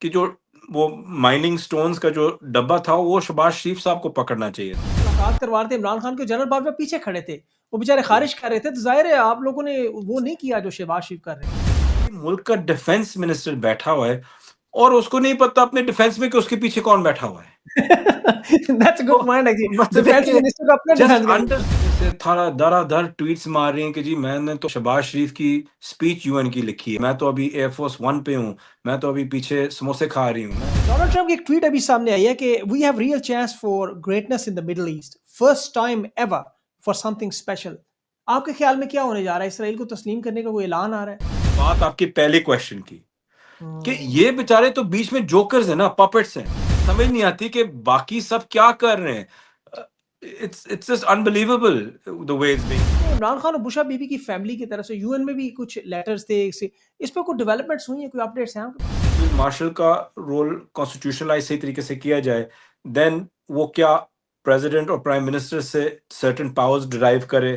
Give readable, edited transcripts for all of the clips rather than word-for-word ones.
کہ جو وہ مائننگ سٹونز کا جو ڈبہ تھا وہ شہباز شریف صاحب کو پکڑنا چاہیے تھا۔ ملاقات کروا رہے تھے عمران خان کے، جنرل باجوہ پیچھے کھڑے تھے، وہ بیچارے خارج کر رہے تھے، تو ظاہر ہے آپ لوگوں نے وہ نہیں کیا جو شہباز شریف کر رہے ہیں۔ ملک کا ڈیفنس منسٹر بیٹھا ہوا ہے اور اس کو نہیں پتا اپنے ڈیفنس میں کہ اس کے پیچھے کون بیٹھا ہوا ہے۔ That's a good point actually. مطلب ہے ڈیفینس کہ منسٹر کا اپنا جسٹ ڈیفینس انڈر کرنا۔ سے تھارا دھڑا دھڑ ٹویٹس مار رہی ہیں کہ جی میں نے تو شہباز شریف کی اسپیچ یو این کی لکھی ہے، میں تو ابھی ایئر فورس 1 پہ ہوں، میں تو ابھی پیچھے سموسے کھا رہی ہوں۔ ڈونلڈ ٹرمپ کی ایک ٹویٹ ابھی سامنے آئی ہے کہ we have real chance for greatness in the Middle East, first time ever for something special. آپ کے خیال میں کیا ہونے جا رہا ہے؟ اسرائیل کو تسلیم کرنے کا کوئی اعلان آ رہا ہے؟ بات آپ کے پہلے کوشچن کی کہ یہ بیچارے تو بیچ میں جوکرز ہیں نا، پپٹس ہیں، سمجھ نہیں آتی کہ باقی سب کیا کر رہے ہیں۔ It's just unbelievable the way it's being. Imran Khan اور بشا بی بی کی فیملی کی طرف سے یو این میں بھی کچھ لیٹرز تھے، اس پہ کوئی ڈیولپمنٹس ہوئی ہیں، کوئی اپڈیٹس ہیں آپ کے پاس؟ مارشل کا رول کانسٹیٹیوشنلائز صحیح طریقے سے کیا جائے، دین وہ کیا پریزیڈنٹ اور پرائم منسٹر سے سرٹن پاورز ڈرائیو کرے۔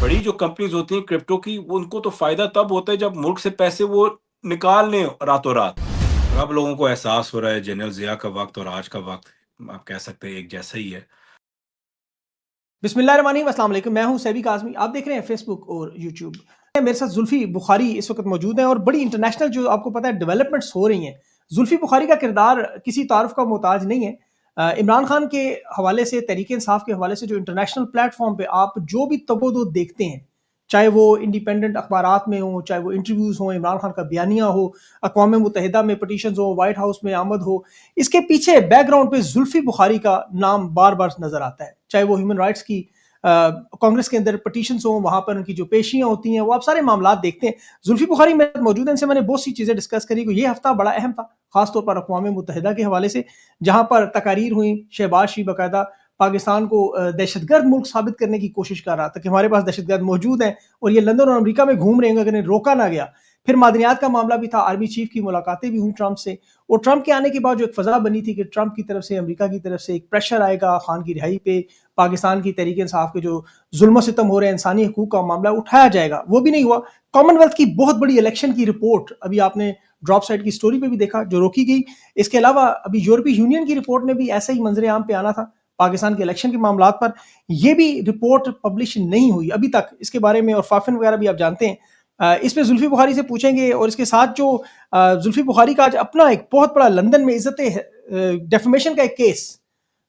بڑی جو کمپنیز ہوتی ہیں کرپٹو کی، ان کو تو فائدہ تب ہوتا ہے جب ملک سے پیسے وہ نکال لیں راتوں رات۔ اب لوگوں کو احساس ہو رہا ہے جنرل ضیاء کا وقت اور آج کا وقت آپ کہہ سکتے ہیں ایک جیسا ہی ہے۔ بسم اللہ الرحمن الرحیم، السلام علیکم، میں ہوں سیبی کاظمی، آپ دیکھ رہے ہیں فیس بک اور یوٹیوب۔ میرے ساتھ زلفی بخاری اس وقت موجود ہیں اور بڑی انٹرنیشنل جو آپ کو پتہ ہے ڈیولپمنٹس ہو رہی ہیں۔ زلفی بخاری کا کردار کسی تعارف کا محتاج نہیں ہے۔ عمران خان کے حوالے سے، تحریک انصاف کے حوالے سے جو انٹرنیشنل پلیٹ فارم پہ آپ جو بھی تبادو دیکھتے ہیں، چاہے وہ انڈیپینڈنٹ اخبارات میں ہوں، چاہے وہ انٹرویوز ہوں، عمران خان کا بیانیہ ہو، اقوام متحدہ میں پٹیشنز ہوں، وائٹ ہاؤس میں آمد ہو، اس کے پیچھے بیک گراؤنڈ پہ زلفی بخاری کا نام بار بار نظر آتا ہے۔ چاہے وہ ہیومن رائٹس کی کانگریس کے اندر پٹیشنز ہوں، وہاں پر ان کی جو پیشیاں ہوتی ہیں، وہ آپ سارے معاملات دیکھتے ہیں۔ زلفی بخاری میرے ساتھ موجود ہیں، ان سے میں نے بہت سی چیزیں ڈسکس کری۔ یہ ہفتہ بڑا اہم تھا، خاص طور پر اقوام متحدہ کے حوالے سے، جہاں پر تقاریر ہوئیں، شہباز شریف باقاعدہ پاکستان کو دہشت گرد ملک ثابت کرنے کی کوشش کر رہا تھا کہ ہمارے پاس دہشت گرد موجود ہیں اور یہ لندن اور امریکہ میں گھوم رہے ہیں، اگر انہیں روکا نہ گیا۔ پھر معدنیات کا معاملہ بھی تھا، آرمی چیف کی ملاقاتیں بھی ہوئیں ٹرمپ سے، اور ٹرمپ کے آنے کے بعد جو ایک فضا بنی تھی کہ ٹرمپ کی طرف سے، امریکہ کی طرف سے ایک پریشر آئے گا خان کی رہائی پہ، پاکستان کی تحریک انصاف کے جو ظلم و ستم ہو رہے ہیں، انسانی حقوق کا معاملہ اٹھایا جائے گا، وہ بھی نہیں ہوا۔ کامن ویلتھ کی بہت بڑی الیکشن کی رپورٹ ابھی آپ نے ڈراپ سائٹ کی سٹوری پہ بھی دیکھا جو روکی گئی۔ اس کے علاوہ ابھی یورپی یونین کی رپورٹ نے بھی ایسا ہی منظر عام پہ آنا تھا پاکستان کے الیکشن کے معاملات پر، یہ بھی رپورٹ پبلش نہیں ہوئی ابھی تک اس کے بارے میں، اور فافن وغیرہ بھی آپ جانتے ہیں۔ اس پہ زلفی بخاری سے پوچھیں گے، اور اس کے ساتھ جو زلفی بخاری کا آج اپنا ایک بہت بڑا لندن میں عزت ڈیفیمیشن کا ایک کیس،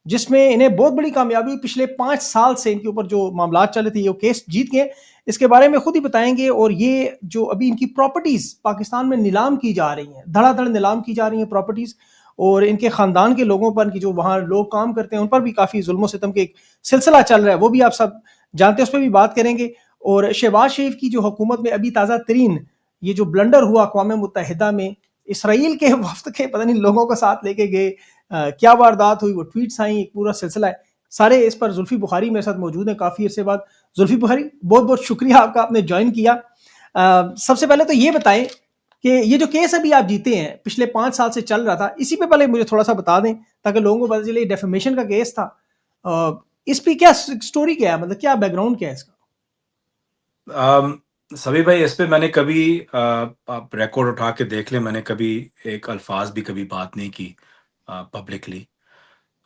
جس میں انہیں بہت بڑی کامیابی، پچھلے 5 سال سے ان کے اوپر جو معاملات چل رہے تھے، یہ کیس جیت گئے، اس کے بارے میں خود ہی بتائیں گے۔ اور یہ جو ابھی ان کی پراپرٹیز پاکستان میں نیلام کی جا رہی ہیں، دھڑا دھڑ نیلام کی جا رہی ہیں پراپرٹیز، اور ان کے خاندان کے لوگوں پر، کی جو وہاں لوگ کام کرتے ہیں ان پر بھی کافی ظلم و ستم کے ایک سلسلہ چل رہا ہے، وہ بھی آپ سب جانتے ہیں، اس پہ بھی بات کریں گے۔ اور شہباز شریف کی جو حکومت میں ابھی تازہ ترین یہ جو بلنڈر ہوا اقوام متحدہ میں، اسرائیل کے وفد کے پتہ نہیں لوگوں کو ساتھ لے کے گئے، کیا واردات ہوئی، وہ ٹویٹس آئیں، ایک پورا سلسلہ ہے سارے اس پر۔ زلفی بخاری میرے ساتھ موجود ہیں کافی عرصے بعد۔ زلفی بخاری، بہت بہت شکریہ آپ کا، آپ نے جوائن کیا۔ سب سے پہلے تو یہ بتائیں کہ یہ جو کیس ابھی آپ جیتے ہیں، پچھلے 5 سال سے چل رہا تھا، اسی پہ پہلے مجھے تھوڑا سا بتا دیں تاکہ لوگوں کو پتہ چلے ڈیفیمیشن کا کیس تھا، اس پہ کیا سٹوری کیا ہے، مطلب کیا بیک گراؤنڈ کیا ہے اس کا؟ سبھی بھائی، اس پہ میں نے کبھی آپ ریکارڈ اٹھا کے دیکھ لیں، میں نے کبھی ایک الفاظ بھی کبھی بات نہیں کی پبلکلی،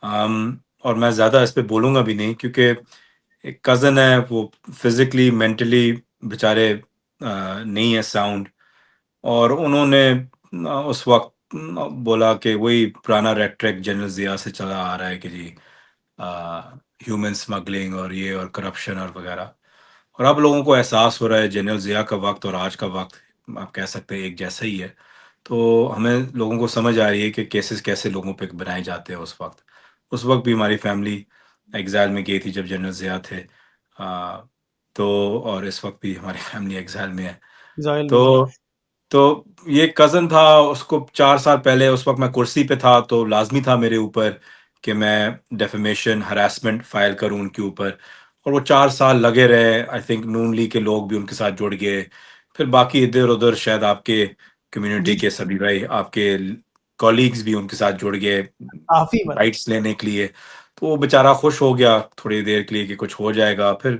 اور میں زیادہ اس پہ بولوں گا بھی نہیں، کیونکہ ایک کزن ہے، وہ فزیکلی مینٹلی بیچارے نہیں ہے ساؤنڈ، اور انہوں نے اس وقت بولا کہ وہی پرانا ریٹرک جنرل ضیاء سے چلا آ رہا ہے کہ جی ہیومن سمگلنگ اور یہ اور کرپشن اور وغیرہ، اور اب لوگوں کو احساس ہو رہا ہے جنرل ضیاء کا وقت اور آج کا وقت آپ کہہ سکتے ہیں ایک جیسا ہی ہے، تو ہمیں لوگوں کو سمجھ آ رہی ہے کہ کیسز کیسے لوگوں پہ بنائے جاتے ہیں۔ اس وقت بھی ہماری فیملی ایگزائل میں گئی تھی جب جنرل ضیاء تھے، تو اور اس وقت بھی ہماری فیملی ایگزائل میں ہے۔ زائل میں جی۔ تو یہ کزن تھا، اس کو 4 سال پہلے، اس وقت میں کرسی پہ تھا، تو لازمی تھا میرے اوپر کہ میں ڈیفیمیشن ہراسمنٹ فائل کروں ان کے اوپر، اور وہ 4 سال لگے رہے۔ آئی تھنک نون لیگ کے لوگ بھی ان کے ساتھ جڑ گئے، پھر باقی ادھر ادھر شاید آپ کے کمیونٹی کے سبھی بھائی، آپ کے کولیگز بھی ان کے ساتھ جڑ گئے کافی بڑا رائٹس لینے کے لیے، تو وہ بیچارہ خوش ہو گیا تھوڑی دیر کے لیے کہ کچھ ہو جائے گا۔ پھر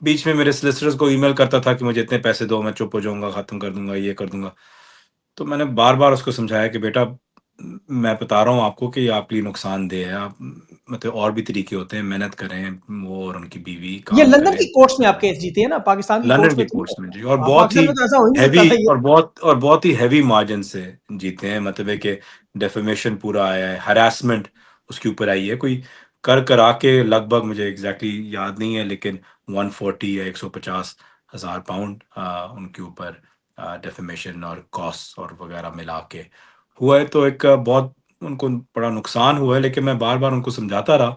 بیچ میں میرے سلسٹرز کو ای میل کرتا تھا کہ مجھے اتنے پیسے دو، میں چپ ہو جاؤں گا، ختم کر دوں گا، یہ کر دوں گا۔ تو میں نے بار بار اس کو سمجھایا کہ بیٹا میں بتا رہا ہوں آپ کو کہ یہ آپ کے لیے نقصان دہ ہے. آپ مطلب اور بھی طریقے ہوتے ہیں، محنت کریں، وہ اور ان کی بیوی یہ کام لندن کریں. کی کورٹس میں آپ کیس جیتے ہیں نا، پاکستان کی لندن کورٹس میں کے ٹھیک کورس میں جی، اور ہے، بہت پاکستان ہی میں تو ایسا ہو ہی نہیں ہیوی سکتا تھا یہ. اور بہت ہی ہیوی مارجن سے جیتے ہیں. مطلب ہے کہ ڈیفیمیشن پورا آیا ہے، ہراسمنٹ اس کے اوپر آئی ہے. کوئی کرا کے لگ بھگ مجھے ایگزیکٹلی یاد نہیں ہے، لیکن 140 یا 150,000 پاؤنڈ ان کے اوپر ڈیفیمیشن اور کاسٹ اور وغیرہ ملا کے ہوا ہے. تو ایک بہت ان کو بڑا نقصان ہوا ہے، لیکن میں بار بار ان کو سمجھاتا رہا.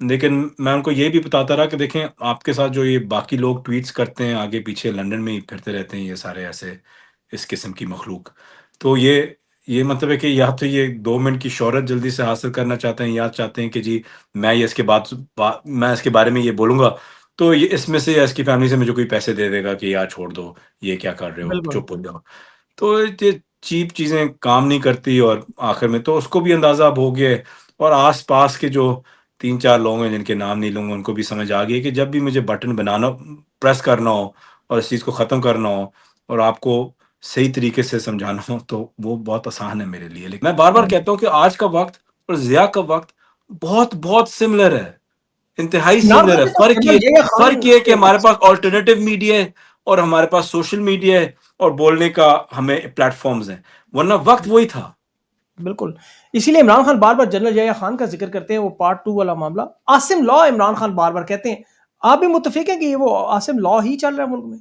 لیکن میں ان کو یہ بھی بتاتا رہا کہ دیکھیں آپ کے ساتھ جو یہ باقی لوگ ٹویٹس کرتے ہیں آگے پیچھے لندن میں ہی پھرتے رہتے ہیں، یہ سارے ایسے اس قسم کی مخلوق. تو یہ مطلب ہے کہ یا تو یہ 2 منٹ کی شہرت جلدی سے حاصل کرنا چاہتے ہیں، یا چاہتے ہیں کہ جی میں یہ اس کے بعد میں اس کے بارے میں یہ بولوں گا تو یہ اس میں سے یا اس کی فیملی سے مجھے کوئی پیسے دے دے گا کہ یار چھوڑ دو، یہ کیا کر رہے ہو، بالکل. چپ ہو جاؤ. تو یہ چیپ چیزیں کام نہیں کرتی. اور آخر میں تو اس کو بھی اندازہ اب ہو گیا ہے، اور آس پاس کے جو 3 4 لوگ ہیں جن کے نام نہیں لوں گا ان کو بھی سمجھ آ گئی کہ جب بھی مجھے بٹن بنانا پریس کرنا ہو اور اس چیز کو ختم کرنا ہو اور آپ کو صحیح طریقے سے سمجھانا ہو تو وہ بہت آسان ہے میرے لیے. لیکن میں بار بار کہتا ہوں کہ آج کا وقت اور ضیاء کا وقت بہت بہت سملر ہے، انتہائی عمران سملر خان ہے. نے تو جنرل ضیاء خان فرق یہ ہے کہ کے ہمارے پاس آلٹرنیٹیو میڈیا ہے اور ہمارے پاس سوشل میڈیا ہے اور بولنے کا ہمیں پلیٹ فارمز ہیں، ورنہ وقت وہی تھا. بالکل. اسی لیے عمران خان بار بار جنرل ضیاء خان کا ذکر کرتے ہیں، وہ پارٹ 2 والا معاملہ عاصم لا عمران خان بار بار کہتے ہیں. آپ بھی متفق ہیں کہ یہ وہ عاصم لا ہی چل رہا ہے ملک میں؟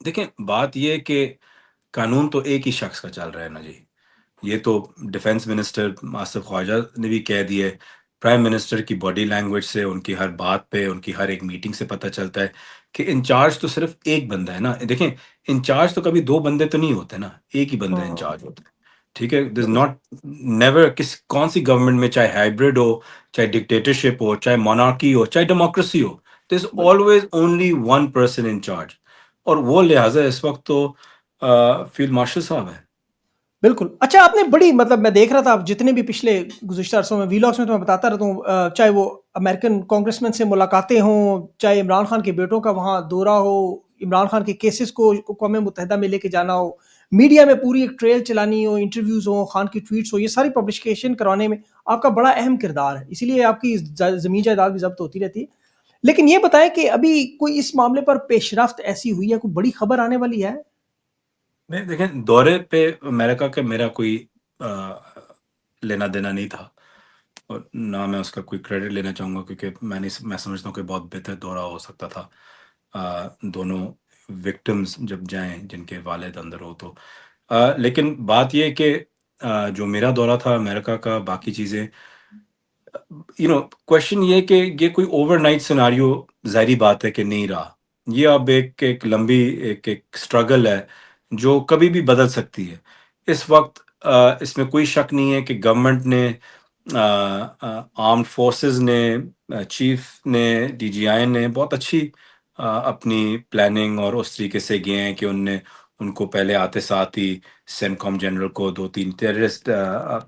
دیکھیں بات یہ ہے کہ قانون تو ایک ہی شخص کا چل رہا ہے نا جی. یہ تو ڈیفنس منسٹر آصف خواجہ نے بھی کہہ دیا ہے. پرائم منسٹر کی باڈی لینگویج سے، ان کی ہر بات پہ، ان کی ہر ایک میٹنگ سے پتہ چلتا ہے کہ انچارج تو صرف ایک بندہ ہے نا. دیکھیں انچارج تو کبھی 2 بندے تو نہیں ہوتے نا، ایک ہی بندہ انچارج ہوتا ہے. ٹھیک ہے، دس بالکل. ناٹ نیور کون سی گورنمنٹ میں، چاہے ہائبرڈ ہو، چاہے ڈکٹیٹرشپ ہو، چاہے مونارکی ہو، چاہے ڈیموکریسی ہو، دیر از بالکل. Always only one person in charge. اور وہ لہٰذا اس وقت تو فیلڈ مارشل صاحب ہے. بالکل. اچھا آپ نے بڑی مطلب میں دیکھ رہا تھا آپ جتنے بھی پچھلے گزشتہ عرصوں میں ویلاگس میں تو میں بتاتا رہتا ہوں، چاہے وہ امریکن کانگریس مین سے ملاقاتیں ہوں، چاہے عمران خان کے بیٹوں کا وہاں دورہ ہو، عمران خان کے کیسز کو اقوام متحدہ میں لے کے جانا ہو، میڈیا میں پوری ایک ٹریل چلانی ہو، انٹرویوز ہوں، خان کی ٹویٹس ہو، یہ ساری پبلشکیشن کروانے میں آپ کا بڑا اہم کردار ہے. اسی لیے آپ کی زمین جائیداد بھی ضبط ہوتی رہتی ہے. لیکن یہ بتائیں کہ ابھی کوئی اس معاملے پر پیش رفت ایسی ہوئی ہے، کوئی بڑی خبر آنے والی ہے؟ نہیں دیکھیں، دورے پہ امریکہ کا میرا کوئی لینا دینا نہیں تھا، اور نہ میں اس کا کوئی کریڈٹ لینا چاہوں گا، کیونکہ میں سمجھتا ہوں کہ بہت بہتر دورہ ہو سکتا تھا. دونوں وکٹمز جب جائیں جن کے والد اندر ہو تو لیکن بات یہ ہے کہ جو میرا دورہ تھا امریکہ کا، باقی چیزیں کوشچن یہ کہ یہ کوئی اوور نائٹ سیناریو ظاہری بات ہے کہ نہیں رہا. یہ اب ایک لمبی ایک اسٹرگل ہے جو کبھی بھی بدل سکتی ہے. اس وقت اس میں کوئی شک نہیں ہے کہ گورنمنٹ نے، آرمڈ فورسز نے، چیف نے، ڈی جی آئی نے بہت اچھی اپنی پلاننگ اور اس طریقے سے گئے ہیں کہ ان کو پہلے آتے ساتھ ہی سین کام جنرل کو 2 3 ٹیررسٹ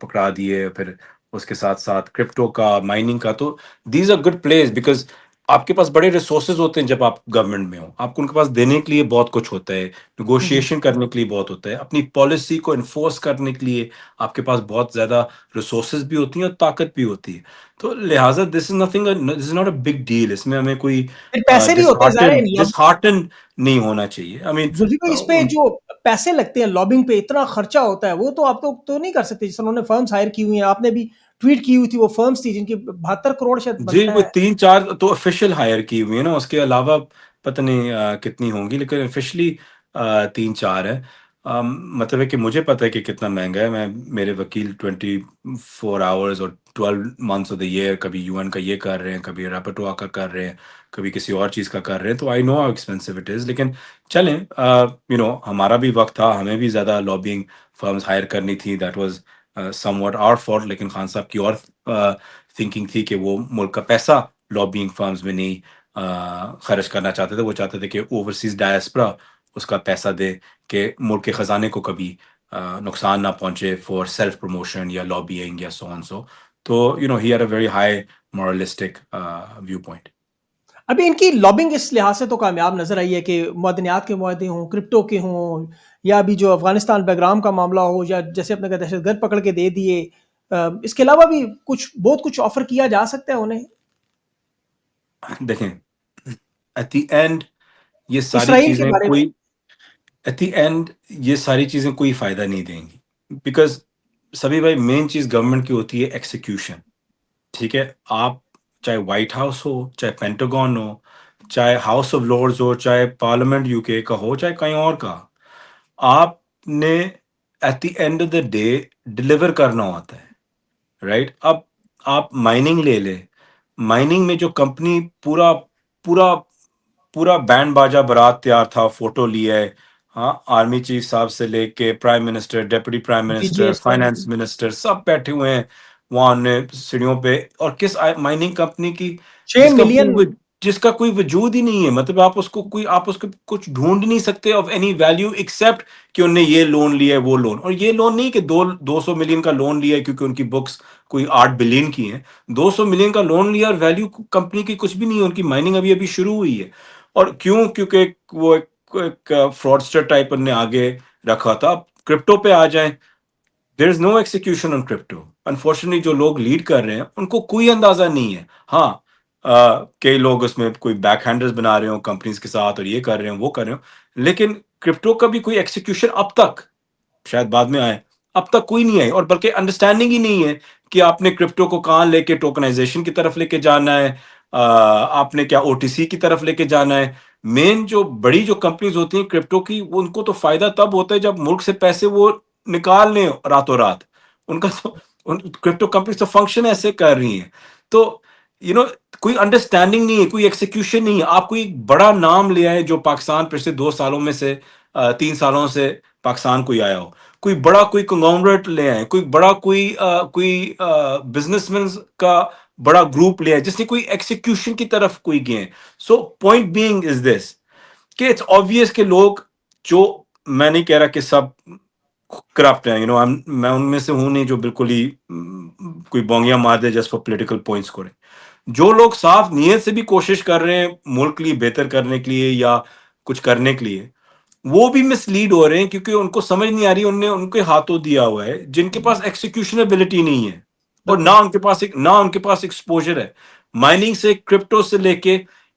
پکڑا دیے، پھر اس کے ساتھ ساتھ کرپٹو کا، مائننگ کا. تو these are good plays because آپ کے پاس بڑے ریسورسز ہوتے ہیں جب آپ گورنمنٹ میں ہو. آپ کو ان کے پاس دینے کے لیے بہت کچھ ہوتا ہے، جی. نیگوشیشن کرنے کے لیے بہت ہوتا ہے، اپنی پالیسی کو انفورس کرنے کے لیے آپ کے پاس بہت زیادہ ریسورسز بھی ہوتی ہیں اور طاقت بھی ہوتی ہے. تو لہٰذا this is nothing, this is not a big deal. اس میں ہمیں کوئی پھر پیسے بھی ہوتے ہیں ظاہر ہے. ڈس ہارٹن نہیں ہونا چاہیے. آئی مین زلفی بھائی اس پہ جو پیسے لگتے ہیں لابنگ پہ، اتنا خرچہ ہوتا ہے، وہ تو آپ تو نہیں کر سکتے. جس انہوں نے فرمز ہائر کی ہوئی ہیں، آپ نے بھی ٹویٹ کی ہوئی تھی، وہ فرمز تھی جن کی 72 کروڑ شاید جی بنتا وہ ہے. 3 4 تو آفیشیل ہائر کی ہوئی ہے نا، اس کے علاوہ پتہ نہیں کتنی ہوں گی، لیکن آفیشلی 3 4 ہے. مطلب ہے کہ مجھے پتہ ہے کہ کتنا مہنگا ہے. میرے وکیل 24 آورز اور 12 months آف دا ایئر کبھی یو این کا یہ کر رہے ہیں، کبھی ریپٹوا کا کر رہے ہیں، کبھی کسی اور چیز کا کر رہے ہیں. تو I know how expensive it is. لیکن چلیں، ہمارا بھی وقت تھا، ہمیں بھی زیادہ لابنگ فرمز ہائر کرنی تھی. That was somewhat our fault. لیکن خان صاحب کی اور تھنکنگ تھی کہ وہ ملک کا پیسہ لابینگ فرمز میں نہیں خرچ کرنا چاہتے تھے. وہ چاہتے تھے کہ اوورسیز ڈائسپرا اس کا پیسہ دے کہ ملک کے خزانے کو کبھی نقصان نہ پہنچے فار سیلف پروموشن یا لابینگ یا سو اینڈ سو. تو he had a very high moralistic view point. ابھی ان کی لابنگ اس لحاظ سے تو کامیاب نظر آئی ہے کہ معدنیات کے معاہدے ہوں، کرپٹو کے ہوں، یا ابھی جو افغانستان بیک کا معاملہ ہو، یا جیسے اپنے دہشت گرد پکڑ کے دے دیے، اس کے علاوہ بھی بہت کچھ آفر کیا جا سکتا ہے انہیں؟ دیکھیں ایٹ دی اینڈ یہ ساری اسرائیل کے چیزیں بارے میں کوئی ایٹ دی اینڈ یہ ساری چیزیں کوئی فائدہ نہیں دیں گی، بیکاز سبھی بھائی مین چیز گورنمنٹ کی ہوتی ہے ایکسیکیوشن. ٹھیک ہے، آپ چاہے وائٹ ہاؤس ہو، چاہے پینٹاگون ہو، چاہے ہاؤس آف لارڈز ہو، چاہے پارلیمنٹ یو کے کا ہو، چاہے کہیں اور کا، آپ نے at the end of the day deliver کرنا ہوتا ہے، رائٹ؟ اب آپ مائننگ لے لیں، مائننگ میں جو کمپنی پورا پورا پورا بینڈ باجا بارات تیار تھا، فوٹو لیا ہے، ہاں، آرمی چیف صاحب سے لے کے پرائم منسٹر، ڈپٹی پرائم جی جی منسٹر، اس طرح فائنانس منسٹر، سب بیٹھے ہوئے ہیں وہاں نے سیڑھیوں پہ. اور کس مائننگ کمپنی کی؟ 6 جس کا ملین جس کا کوئی وجود ہی نہیں ہے، مطلب آپ اس کو کچھ ڈھونڈ نہیں سکتے آف اینی ویلیو ایکسپٹ کہ انہوں نے یہ لون لیا ہے، وہ لون. اور یہ لون نہیں کہ 200 ملین کا لون لیا ہے کیونکہ ان کی بکس کوئی 8 بلین کی ہیں. 200 ملین کا لون لیا اور ویلیو کمپنی کی کچھ بھی نہیں ہے، ان کی مائننگ ابھی ابھی شروع ہوئی ہے. اور کیوں؟ کیونکہ وہ ایک فراڈسٹر ٹائپ نے آگے رکھا تھا. اب کرپٹو پہ آ جائیں، دیر is know execution on crypto. Unfortunately جو لوگ لیڈ کر رہے ہیں ان کو کوئی اندازہ نہیں ہے. ہاں، کئی لوگ اس میں کوئی بیک ہینڈرز بنا رہے ہوں کمپنیز کے ساتھ، اور یہ کر رہے ہوں، وہ کر رہے ہوں، لیکن کرپٹو کا بھی کوئی ایکسیکیوشن اب تک، شاید بعد میں آئے، اب تک کوئی نہیں آئی. اور بلکہ انڈرسٹینڈنگ ہی نہیں ہے کہ آپ نے کرپٹو کو کہاں لے کے ٹوکنائزیشن کی طرف لے کے جانا ہے، آپ نے کیا او ٹی سی کی طرف لے کے جانا ہے. مین جو بڑی جو کمپنیز ہوتی ہیں کرپٹو کی، ان کو تو فائدہ تب ہوتا ہے جب ملک سے پیسے وہ نکال لیں راتوں رات. ان کا تو کرپٹو کمپنیز تو فنکشن ایسے کر رہی ہیں. تو یو نو کوئی انڈرسٹینڈنگ نہیں ہے، کوئی ایکسیکیوشن نہیں ہے. آپ کوئی بڑا نام لے آئے جو پاکستان پچھلے 2 سالوں میں سے 3 سالوں سے پاکستان کوئی آیا ہو، کوئی بڑا کوئی کنگلومریٹ لے آئے، کوئی بڑا کوئی بزنس مین کا بڑا گروپ لے آئے جس نے کوئی ایکسیکیوشن کی طرف کوئی گئے. سو پوائنٹ بینگ از دس کہ اٹس آبویس کہ لوگ جو، میں نہیں کہہ رہا کہ سب کرپٹ ہیں، میں ان میں سے ہوں نہیں جو بالکل ہی کوئی بونگیاں مار they just for political points کو. جو لوگ صاف نیت سے بھی کوشش کر رہے ہیں ملک کے لیے بہتر کرنے کے لیے یا کچھ کرنے کے لیے، وہ بھی مس لیڈ ہو رہے ہیں کیونکہ ان کو سمجھ نہیں آ رہی. ان نے ان کے ہاتھوں دیا ہوا ہے جن کے پاس ایکسیکیوشن ابیلٹی نہیں ہے، اور بالکل نہ ان کے پاس ایکسپوجر ہے. مائننگ سے، کرپٹو سے لے کے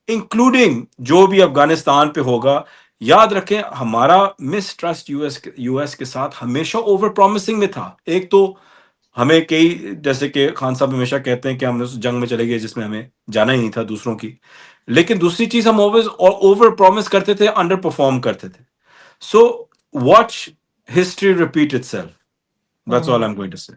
انکلوڈنگ جو بھی افغانستان پہ ہوگا، یاد رکھیں ہمارا مس ٹرسٹ یو ایس کے ساتھ ہمیشہ اوور پرومسنگ میں تھا. ایک تو ہمیں کئی، جیسے کہ خان صاحب ہمیشہ کہتے ہیں کہ ہم اس جنگ میں چلے گئے جس میں ہمیں جانا ہی نہیں تھا دوسروں کی. لیکن دوسری چیز، ہم اوور پرومس کرتے تھے، انڈر پرفارم کرتے تھے. So watch history repeat itself. That's all I am going to say.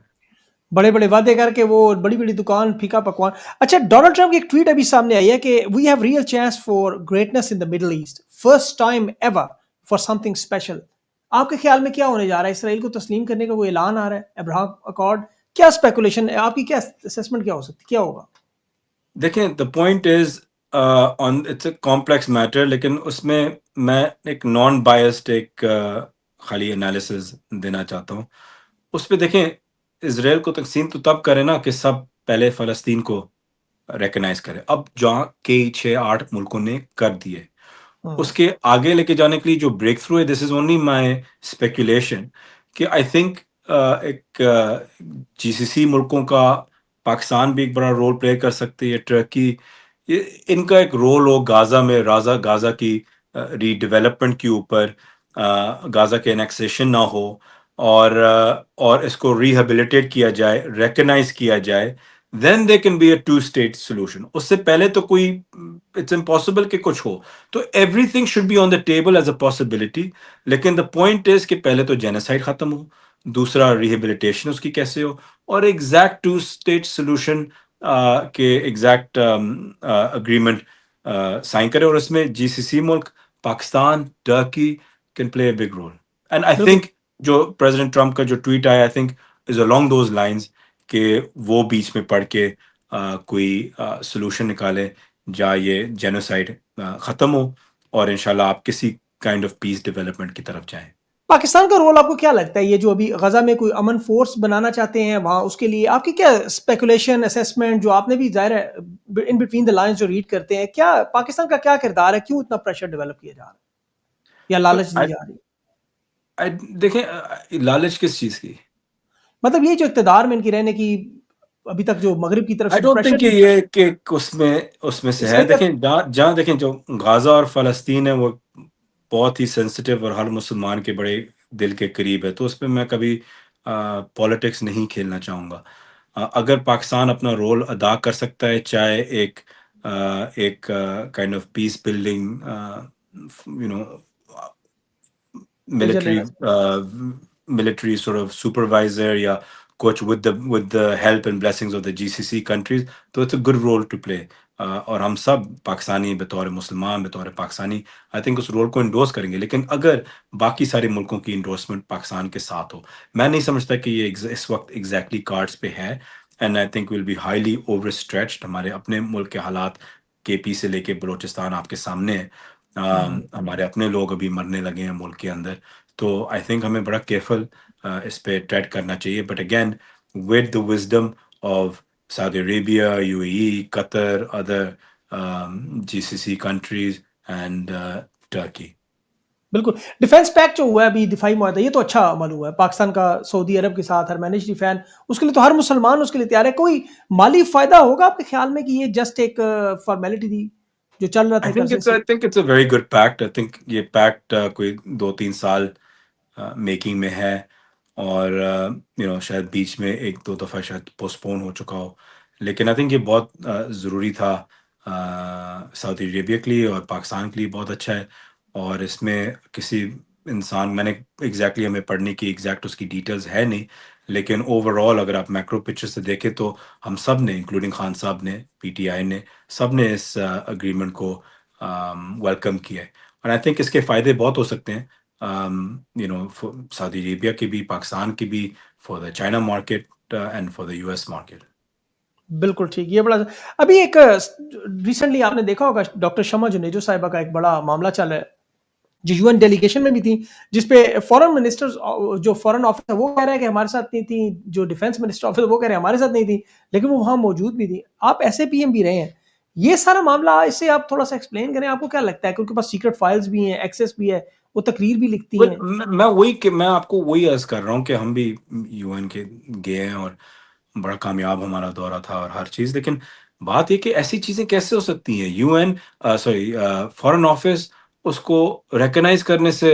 بڑے بڑے وعدے کر کے وہ بڑی بڑی دکان پھیکا پکوان. اچھا، ڈونلڈ ٹرمپ کی ایک ٹویٹ ابھی سامنے آئی ہے کہ we have real chance for greatness in the Middle East, first time ever for something special. آپ کے خیال میں کیا ہونے جا رہا ہے؟ اسرائیل کو تسلیم کرنے کا کوئی اعلان آ رہا ہے، ابراہم اکارڈ؟ کیا اسپیکولیشن ہے آپ کی؟ کیا اسیسمنٹ کیا ہو سکتی، کیا ہوگا؟ دیکھیں the point is it's a complex matter, لیکن اس میں ایک نان بائسڈ ایک خالی انالیسز دینا چاہتا ہوں. اس پہ دیکھیں، اسرائیل کو تقسیم تو تب کرے نا کہ سب پہلے فلسطین کو ریکگنائز کرے. اب جہاں کئی 6-8 ملکوں نے کر دیے، اس کے آگے لے کے جانے کے لیے جو بریک تھرو ہے، دس از اونلی مائی اسپیکولیشن، کہ آئی تھنک ایک جی سی سی ملکوں کا، پاکستان بھی ایک بڑا رول پلے کر سکتی ہے، ٹرکی، ان کا ایک رول ہو غازہ میں، غازہ کی ری ڈیولپمنٹ کے اوپر، غازہ کے انیکسیشن نہ ہو، اور اس کو ریہیبلیٹیٹ کیا جائے، ریکگنائز کیا جائے. Then they can be a 2 state solution. اس سے پہلے تو کوئی، اٹس امپاسبل کہ کچھ ہو. تو everything should be on the table as a possibility. لیکن دا پوائنٹ از کہ پہلے تو جینوسائڈ ختم ہو، دوسرا ریہیبلیٹیشن اس کی کیسے ہو، اور ایگزیکٹ 2 اسٹیٹ سولوشن کے ایگزیکٹ اگریمنٹ سائن کرے. اور اس میں جی سی سی ملک، Pakistan, Turkey can play a big role. And I بالکل. تھنک جو پریزیڈنٹ ٹرمپ کا جو ٹویٹ آیا، I think is along those lines کہ وہ بیچ میں پڑھ کے کوئی سولوشن نکالے جہاں یہ جینوسائڈ ختم ہو، اور انشاءاللہ آپ کسی کائنڈ آف پیس ڈیولپمنٹ کی طرف جائیں. پاکستان کا رول آپ کو کیا لگتا ہے؟ یہ جو ابھی غزہ میں کوئی امن فورس بنانا چاہتے ہیں وہاں، اس کے لیے آپ کی کیا اسپیکولیشن، اسیسمنٹ، جو آپ نے بھی ظاہر ہے ان بٹوین دا لائنز جو ریڈ کرتے ہیں، کیا پاکستان کا کیا کردار ہے؟ کیوں اتنا پریشر ڈیولپ کیا جا رہا ہے یا لالچ دی جا رہی ہے؟ دیکھیں لالچ کس چیز کی؟ مطلب یہ جو اقتدار میں ان کی رہنے کی ابھی تک جو مغرب کی طرف آئی سے ڈونٹ پریشر تھنک کہ نہیں یہ کہ اس میں سے اس ہے. کا دیکھیں جہاں دیکھیں جو غازہ اور فلسطین ہے وہ بہت ہی سینسٹیو اور ہر مسلمان کے بڑے دل کے قریب ہے، تو اس پہ میں کبھی پالیٹکس نہیں کھیلنا چاہوں گا. اگر پاکستان اپنا رول ادا کر سکتا ہے، چاہے ایک kind of peace building you know major military لینا military sort of supervisor یا کچھ with the help and blessings of the GCC countries, تو it's a good role to play. اور ہم سب پاکستانی بطور مسلمان بطور پاکستانی آئی تھنک اس رول کو انڈورس کریں گے، لیکن اگر باقی سارے ملکوں کی انڈورسمنٹ پاکستان کے ساتھ ہو، میں نہیں سمجھتا کہ یہ اس وقت ایگزیکٹلی کارڈس پہ ہے. And I think will be highly overstretched. ہمارے اپنے ملک کے حالات کے پی سے لے کے بلوچستان آپ کے سامنے ہے. ہمارے اپنے لوگ ابھی مرنے لگے ہیں ملک کے اندر، تو آئی تھنک ہمیں بڑا کیئرفل اس پہ ٹریڈ کرنا چاہیے. But again with the wisdom of Saudi Arabia, U A E, Qatar, other GCC countries and Turkey. بالکل. ڈیفینس پیکٹ جو ہوا ہے ابھی دفاعی معاہدہ، یہ تو اچھا عمل ہوا ہے پاکستان کا سعودی عرب کے ساتھ، ہر مینج ڈیفین اس کے لیے تو ہر مسلمان اس کے لیے تیار ہے. کوئی مالی فائدہ ہوگا آپ کے خیال میں کہ یہ جسٹ ایک فارمیلٹی تھی جو چل رہا تھا آئی تھنک عرصے سے؟ It's a very good pact. I think یہ پیکٹ کوئی 2-3 سال میکنگ میں ہے، اور شاید بیچ میں 1-2 دفعہ شاید پوسٹ پون ہو چکا ہو، لیکن آئی تھنک یہ بہت ضروری تھا سعودی عربیہ کے لیے اور پاکستان کے لیے بہت اچھا ہے. اور اس میں کسی انسان، میں نے ایگزیکٹلی ہمیں پڑھنے کی ایگزیکٹ اس کی ڈیٹیلز ہے نہیں، لیکن اوور آل اگر آپ میکرو پکچر سے دیکھیں تو ہم سب نے انکلوڈنگ خان صاحب نے، PTI نے، سب نے اس اگریمنٹ کو ویلکم کیا ہے. اور آئی تھنک اس کے فائدے بہت ہو سکتے ہیں سعودی عربیہ کی بھی، پاکستان کی بھی، for the China market and for the US market. بالکل ٹھیک. یہ بڑا ابھی ایک ریسنٹلی آپ نے دیکھا ہوگا ڈاکٹر شمع جنیجو صاحبہ کا ایک بڑا معاملہ چل رہا ہے، جو UN ڈیلیگیشن میں بھی تھی، جس پہ فورن منسٹر جو فورن آفس ہے وہ کہہ رہے ہیں کہ ہمارے ساتھ نہیں تھی، جو ڈیفینس منسٹر آفس وہ کہہ رہے ہیں ہمارے ساتھ نہیں تھی، لیکن وہ وہاں موجود بھی تھی. آپ ایسے PM بھی رہے ہیں، یہ سارا معاملہ اس سے آپ تھوڑا سا ایکسپلین کریں. آپ کو کیا لگتا ہے کہ ان کے پاس سیکرٹ فائلز بھی ہیں، ایکسیس بھی ہے، وہ تقریر بھی لکھتی ہیں؟ میں آپ کو وہی عرض کر رہا ہوں کہ ہم بھی UN کے گئے ہیں اور بڑا کامیاب ہمارا دورہ تھا اور ہر چیز، لیکن بات یہ کہ ایسی چیزیں کیسے ہو سکتی ہیں؟ UN سوری فورن آفس اس کو ریکگنائز کرنے سے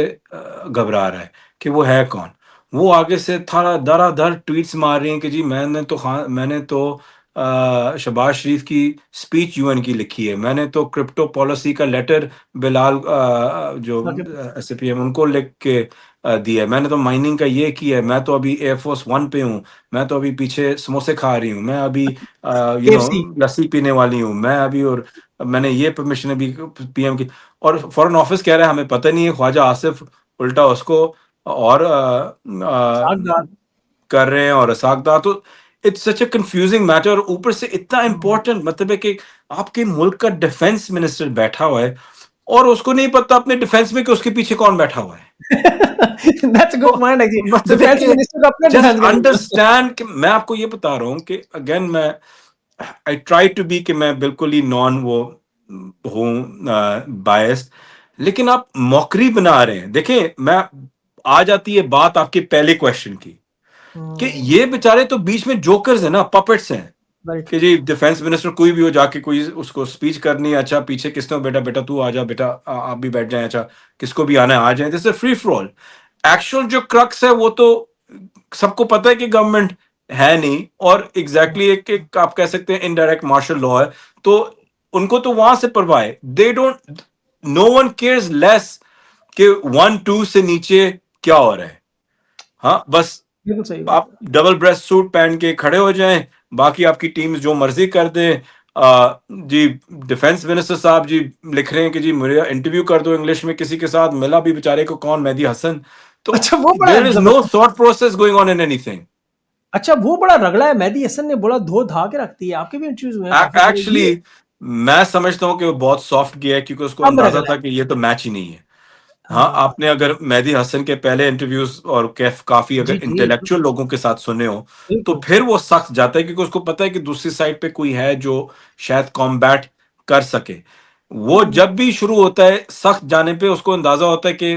گھبرا رہا ہے کہ وہ ہے کون. وہ آگے سے تھا درا در ٹویٹس مار رہی ہیں کہ جی میں نے تو شہباز شریف کی اسپیچ UN کی لکھی ہے، میں نے تو کرپٹو پالیسی کا لیٹر بلال جو SPM ان کو لکھ کے دیا ہے، میں نے تو مائننگ کا یہ کیا ہے، میں تو ابھی ایئر فورس 1 پہ ہوں، میں تو ابھی پیچھے سموسے کھا رہی ہوں، میں ابھی KFC لسی پینے والی ہوں، میں ابھی، اور میں نے یہ پرمیشن ابھی PM کی. اور فورن آفس کہہ رہا ہے ہمیں پتہ نہیں ہے، خواجہ آصف الٹا اس کو اور ساگدار. کر رہے ہیں اور اساقدار. تو it's such a confusing matter, اور اوپر سے اتنا امپورٹنٹ، مطلب ہے کہ آپ کے ملک کا ڈیفینس منسٹر بیٹھا ہوا ہے اور اس کو نہیں پتا اپنے ڈیفینس میں کہ اس کے پیچھے کون بیٹھا ہوا ہے. That's a good تو point actually. مطلب ہے ڈیفینس کہ منسٹر کا اپنا جسٹ ڈیفینس کریں. انڈرسٹینڈ کہ میں آپ کو یہ بتا رہا ہوں کہ اگین میں آئی ٹرائی ٹو بی کہ میں بالکل ہی نان وہ ہوں بائسڈ، لیکن آپ موکری بنا رہے ہیں. دیکھیں میں آ جاتی ہے بات آپ کے پہلے کوشچن کی کہ یہ بیچارے تو بیچ میں جوکرز ہیں نا، پپٹس ہیں کہ جی ڈیفینس منسٹر کوئی بھی ہو، جا کے کوئی اس کو اسپیچ کرنی ہے، اچھا پیچھے کس نے، بیٹا تو آ جا، بیٹا آپ بھی بیٹھ جائیں، اچھا کس کو بھی آنا ہے آ جائیں. This a free for all. Actual جو کرکس ہے وہ تو سب کو پتہ ہے کہ گورنمنٹ ہے نہیں، اور ایگزیکٹلی ایک آپ کہہ سکتے ہیں انڈائریکٹ مارشل لا ہے، تو ان کو تو وہاں سے پرواہ ہے. They don't, no one cares less کہ 1-2 سے نیچے کیا ہو رہا ہے. ہاں بس بالکل صحیح بات آپ ڈبل بریسٹ سوٹ پہن کے کھڑے ہو جائیں، باقی آپ کی ٹیمز جو مرضی کر دیں. جی ڈیفینس منسٹر صاحب جی لکھ رہے ہیں کہ جی مجھے انٹرویو کر دو انگلش میں کسی کے ساتھ، ملا بھی بیچارے کو کون، مہدی حسن. تو اچھا وہ بڑا there is no thought process going on in anything. اچھا وہ بڑا رگڑا ہے، مہدی حسن نے بڑا دھو دھا کے رکھتی ہے. آپ کے بھی انٹرویوز ہوئے ہیں کافی سارے. یہ ایکچولی میں سمجھتا ہوں کہ وہ بہت سافٹ گیا ہے کیونکہ اس کو اب اندازہ رگڑا تھا ہے. کہ یہ تو میچ ہی نہیں ہے. ہاں ہاں آپ نے اگر مہدی حسن کے پہلے انٹرویوز اور کافی اگر جی جی انٹلیکچوئل لوگوں کے ساتھ سنے ہو تو بالکل. پھر وہ سخت جاتا ہے، کیونکہ اس کو پتا ہے کہ دوسری سائڈ پہ کوئی ہے جو شاید کامبیٹ کر سکے. وہ جب بھی شروع ہوتا ہے سخت جانے پہ اس کو اندازہ ہوتا ہے کہ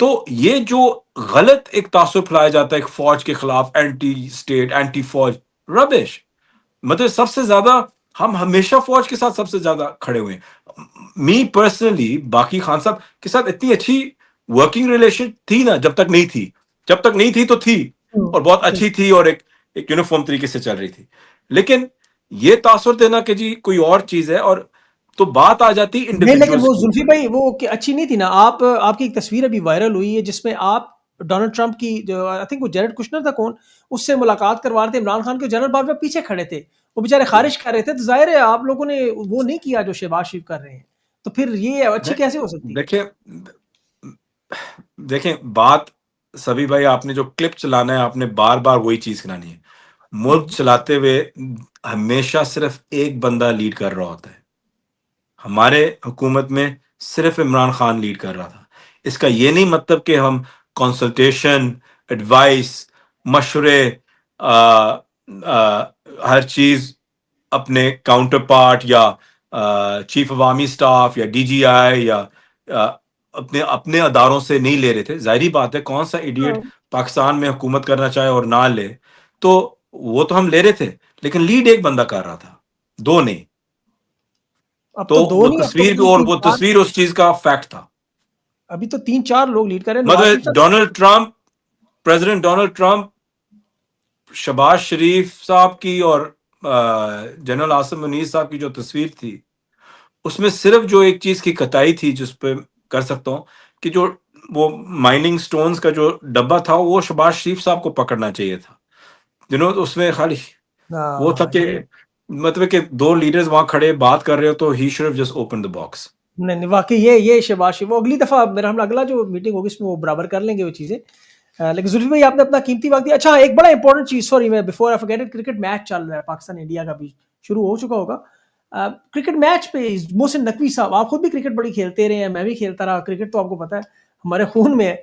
تو یہ جو غلط ایک تاثر پھیلایا جاتا ہے ایک فوج کے خلاف، اینٹی اسٹیٹ، اینٹی فوج، ربش. مطلب سب سے زیادہ ہم ہمیشہ فوج کے ساتھ سب سے زیادہ کھڑے ہوئے ہیں. می پرسنلی باقی خان صاحب کے ساتھ اتنی اچھی ورکنگ ریلیشن تھی نا، جب تک نہیں تھی، جب تک نہیں تھی تو تھی، اور بہت اچھی تھی، اور ایک یونیفارم طریقے سے چل رہی تھی. لیکن یہ تاثر دینا کہ جی کوئی اور چیز ہے، اور تو بات آ جاتی نہیں، لیکن انڈیویجولس وہ کی زلفی اوپر. بھائی وہ کہ اچھی نہیں تھی نا. آپ کی ایک تصویر ابھی وائرل ہوئی ہے جس میں آپ ڈونلڈ ٹرمپ کی جو آئی تھنک وہ جیرڈ کشنر تھا کون، اس سے ملاقات کروا رہے تھے عمران خان کے. جنرل باجوہ پیچھے کھڑے تھے، وہ بیچارے خارج کر رہے تھے. تو ظاہر ہے آپ لوگوں نے وہ نہیں کیا جو شہباز شریف کر رہے ہیں، تو پھر یہ اچھی کیسے ہو سکتی ہے؟ دیکھیں، بات سبھی بھائی، آپ نے جو کلپ چلانا ہے، آپ نے بار بار وہی چیز کرانی ہے. ملک چلاتے ہوئے ہمیشہ صرف ایک بندہ لیڈ کر رہا ہوتا ہے. ہمارے حکومت میں صرف عمران خان لیڈ کر رہا تھا. اس کا یہ نہیں مطلب کہ ہم کنسلٹیشن، ایڈوائس، مشورے، ہر چیز اپنے کاؤنٹر پارٹ یا چیف عوامی سٹاف یا ڈی جی آئی یا اپنے اپنے اداروں سے نہیں لے رہے تھے. ظاہری بات ہے، کون سا ایڈیٹ پاکستان میں حکومت کرنا چاہے اور نہ لے، تو وہ تو ہم لے رہے تھے، لیکن لیڈ ایک بندہ کر رہا تھا، دو نہیں. اب تو تو دو وہ نہیں، اب تو تصویر تین اور تین وہ چار، تصویر اس چیز کا فیکٹ تھا. ابھی تو 3 4 لوگ لیڈ کر رہے ہیں. نواز شریف مطلب صاحب Donald Trump, president Donald Trump, Shehbaz Sharif صاحب کی اور جنرل عاصم منیر صاحب کی جو تصویر تھی، اس میں صرف جو ایک چیز کی کتائی تھی جس پہ کر سکتا ہوں کہ جو وہ مائننگ سٹونز کا جو ڈبہ تھا، وہ شہباز شریف صاحب کو پکڑنا چاہیے تھا. اس میں خالی وہ تھا کہ مطلب کہ دو لیڈرز وہاں کھڑے بات کر رہے ہو، تو he should have just open the box. نہیں نہیں، واقعی یہ شہباز شریف، وہ اگلی دفعہ میرا ہم اگلا جو میٹنگ ہوگی اس میں وہ برابر کر لیں گے وہ چیزیں. لیکن زلفی بھائی آپ نے اپنا قیمتی وقت دیا. اچھا، ایک بڑا امپورٹنٹ چیز، سوری میں before I forget it, cricket match چل رہا ہے پاکستان انڈیا کا، بھی شروع ہو چکا ہوگا. کرکٹ میچ پہ محسن نقوی صاحب، آپ خود بھی کرکٹ بڑی کھیلتے رہے ہیں، میں بھی کھیلتا رہا. کرکٹ تو آپ کو پتا ہے ہمارے خون میں ہے.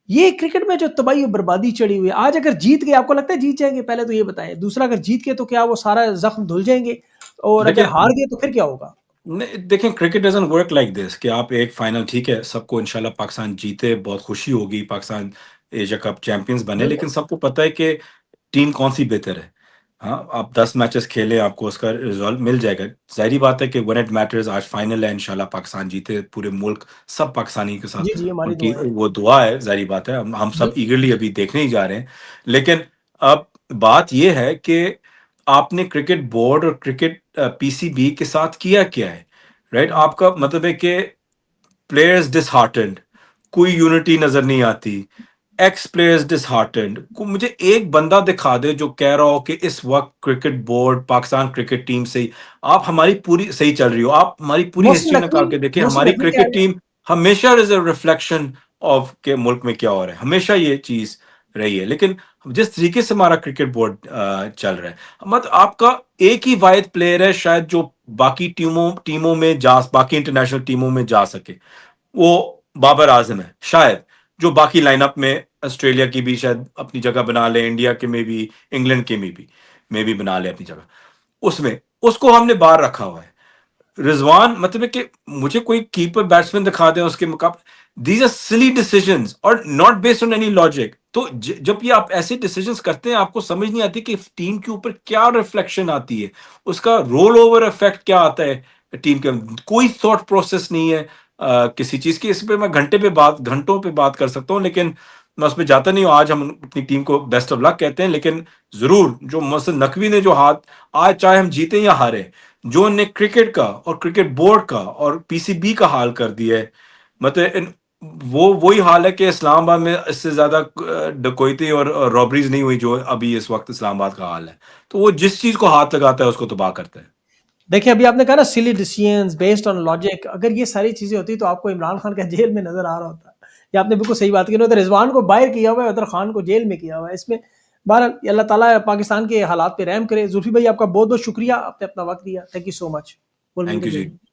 یہ کرکٹ میں جو تباہی و بربادی چڑھی ہوئی ہے، آج اگر جیت گئے، آپ کو لگتا ہے جیت جائیں گے؟ پہلے تو یہ بتائیں. دوسرا، اگر جیت گئے تو کیا وہ سارا زخم دھل جائیں گے؟ اور اگر دیکھیں ہار گئے تو پھر کیا ہوگا؟ دیکھیں cricket doesn't work like this کہ آپ ایک فائنل، ٹھیک ہے، سب کو انشاءاللہ پاکستان جیتے، بہت خوشی ہوگی، پاکستان ایشیا کپ چیمپئنز بنے، بالکل. لیکن سب کو پتہ ہے کہ ٹیم کون سی بہتر ہے. ہاں، آپ 10 میچز کھیلیں، آپ کو اس کا ریزلٹ مل جائے گا. ظاہری بات ہے کہ ون اٹ میٹرز، آج فائنل ہے، انشاءاللہ پاکستان جیتے، پورے ملک سب پاکستانی کے ساتھ جی جی، ہماری ان کی دعائیں. وہ دعا ہے. ظاہری بات ہے، ہم سب بالکل. ایگرلی ابھی دیکھنے ہی جا رہے ہیں. لیکن اب بات یہ ہے کہ آپ نے کرکٹ بورڈ اور کرکٹ پی سی بی کے ساتھ کیا کیا ہے، رائٹ؟ آپ کا مطلب ہے کہ پلیئرز ڈس ہارٹنڈ، کوئی یونٹی نظر نہیں آتی، ایکس پلیئرز ڈس ہارٹنڈ. مجھے ایک بندہ دکھا دے جو کہہ رہا ہو کہ اس وقت cricket board, Pakistan cricket team سے آپ ہماری پوری صحیح چل رہی ہو. آپ ہماری پوری محسن ہسٹری نقوی، نکال کے دیکھیں، محسن ہماری نقوی کہہ کرکٹ رہے ہیں. ٹیم ہمیشہ از اے ریفلیکشن آف کہ ملک میں کیا ہو رہا ہے، ہمیشہ یہ چیز رہی ہے. لیکن جس طریقے سے ہمارا کرکٹ بورڈ چل رہا ہے، مطلب آپ کا ایک ہی واحد پلیئر ہے شاید جو باقی ٹیموں میں باقی انٹرنیشنل ٹیموں میں جا سکے، وہ بابر اعظم ہے شاید، جو باقی لائن اپ میں آسٹریلیا کی بھی شاید اپنی جگہ بنا لے، انڈیا کے میں بھی، انگلینڈ کے میں بھی بنا لے اپنی جگہ. اس کو ہم نے باہر رکھا ہوا ہے. رضوان مطلب ہے کہ مجھے کوئی کیپر بیٹسمین دکھا دیں اس کے مقابلے. دیز آر سلی ڈیسیجنز اور not based on any logic. تو جب یہ آپ ایسے ڈیسیجنز کرتے ہیں، آپ کو سمجھ نہیں آتی کہ ٹیم کے اوپر کیا ریفلیکشن آتی ہے، اس کا رول اوور افیکٹ کیا آتا ہے ٹیم کے. کوئی تھاٹ پروسیس نہیں ہے کسی چیز کی. اس پہ میں گھنٹوں پہ بات کر سکتا ہوں، لیکن میں اس پہ جاتا نہیں ہوں. آج ہم اپنی ٹیم کو بیسٹ آف لک کہتے ہیں، لیکن ضرور جو محسن نقوی نے جو ہاتھ، آج چاہے ہم جیتے یا ہارے، جو نے کرکٹ کا اور کرکٹ بورڈ کا اور پی سی بی کا حال کر دیا ہے، مطلب وہی حال ہے کہ اسلام آباد میں اس سے زیادہ ڈکوئتی اور رابریز نہیں ہوئی جو ابھی اس وقت اسلام آباد کا حال ہے. تو وہ جس چیز کو ہاتھ لگاتا ہے اس کو تباہ کرتا ہے. دیکھیں، ابھی آپ نے کہا نا سلی ڈیسیژنز بیسڈ آن لاجک، اگر یہ ساری چیزیں ہوتی تو آپ کو عمران خان کا جیل میں نظر آ رہا ہوتا. یہ آپ نے بالکل صحیح بات کی. ادھر رضوان کو باہر کیا ہوا ہے، ادھر خان کو جیل میں کیا ہوا ہے. اس میں بہرحال اللہ تعالیٰ پاکستان کے حالات پہ رحم کرے. زلفی بھائی آپ کا بہت بہت شکریہ، آپ نے اپنا وقت دیا. Thank you so much. Thank you G.